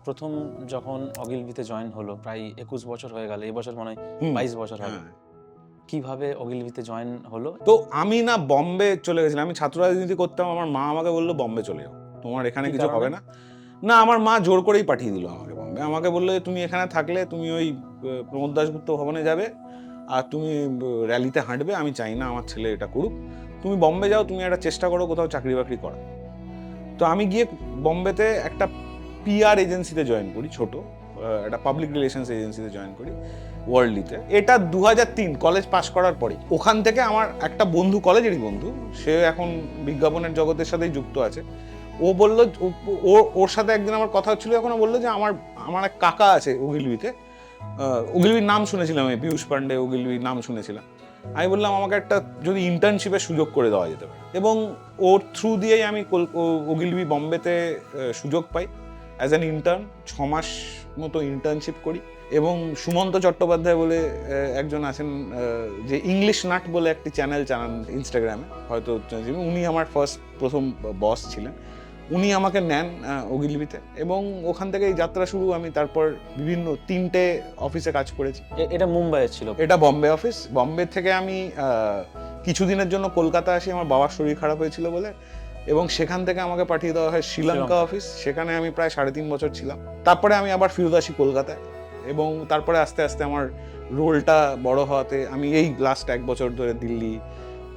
প্রথম যখন অগিলবিতে জয়েন হলো প্রায় 21 বছর হয়ে গেল, এই বছর মনে হয় 22 বছর হবে। কিভাবে অগিলবিতে জয়েন হলো? তো আমি না বম্বে চলে গেছিলাম, আমি ছাত্র রাজনীতি করতাম, আমার মা আমাকে বললো বম্বে চলে যাও, তোমার এখানে কি কিছু কারণে? হবে না। না, আমার মা জোর করেই পাঠিয়ে দিল আমাকে বম্বে। আমাকে বললো যে তুমি এখানে থাকলে তুমি ওই প্রমোদ দাশগুপ্ত ভবনে যাবে আর তুমি র্যালিতে হাঁটবে, আমি চাই না আমার ছেলে এটা করুক, তুমি বম্বে যাও, তুমি একটা চেষ্টা করো কোথাও চাকরি বাকরি করা। তো আমি গিয়ে বম্বেতে একটা পিআর এজেন্সিতে জয়েন করি, ছোট একটা পাবলিক রিলেশনস এজেন্সিতে জয়েন করি, ওয়ার্ল্ডলিতে। এটা 2003 কলেজ পাশ করার পরে। ওখান থেকে আমার একটা বন্ধু, কলেজেরই বন্ধু, সে এখন বিজ্ঞাপনের জগতের সাথেই যুক্ত আছে, ও বললো, ওর সাথে একদিন আমার কথা হচ্ছিল, যখন ও বললো যে আমার এক কাকা আছে ওগিলবিতে, ওগিলবির নাম শুনেছিলাম আমি, পীযূষ পান্ডে ওগিলবির নাম শুনেছিলাম। আমি বললাম আমাকে একটা যদি ইন্টার্নশিপের সুযোগ করে দেওয়া যেতে পারে, এবং ওর থ্রু দিয়েই আমি ওগিলবি বম্বেতে সুযোগ পাই অ্যাজ অ্যান ইন্টার্ন। 6 মাস মতো ইন্টার্নশিপ করি, এবং সুমন্ত চট্টোপাধ্যায় বলে একজন আছেন, যে ইংলিশ নাট বলে একটি চ্যানেল চালান ইনস্টাগ্রামে, হয়তো উনি আমার প্রথম বস ছিলেন। উনি আমাকে নেন ওগিলবিতে, এবং ওখান থেকে এই যাত্রা শুরু। আমি তারপর বিভিন্ন 3টে অফিসে কাজ করেছি। এটা মুম্বাইয়ে ছিল? এটা বম্বে অফিস। বম্বে থেকে আমি কিছুদিনের জন্য কলকাতা আসি, আমার বাবার শরীর খারাপ হয়েছিল বলে, এবং সেখান থেকে আমাকে পাঠিয়ে দেওয়া হয় শ্রীলঙ্কা অফিস। সেখানে আমি প্রায় 3.5 বছর ছিলাম। তারপরে আমি আবার ফিরত আসি কলকাতায়, এবং তারপরে আস্তে আস্তে আমার রোলটা বড় হওয়াতে আমি এই লাস্ট 1 বছর ধরে দিল্লি,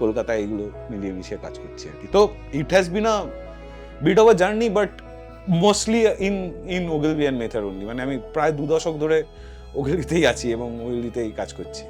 কলকাতা এগুলো মিলিয়ে মিশিয়ে কাজ করছি আর কি। তো it has been a bit of a journey, but mostly in ওগিলবি অ্যান্ড মেথার অনলি। মানে আমি প্রায় 2 দশক ধরে ওগিলবিতেই আছি এবং ওগিলবিতেই কাজ করছি।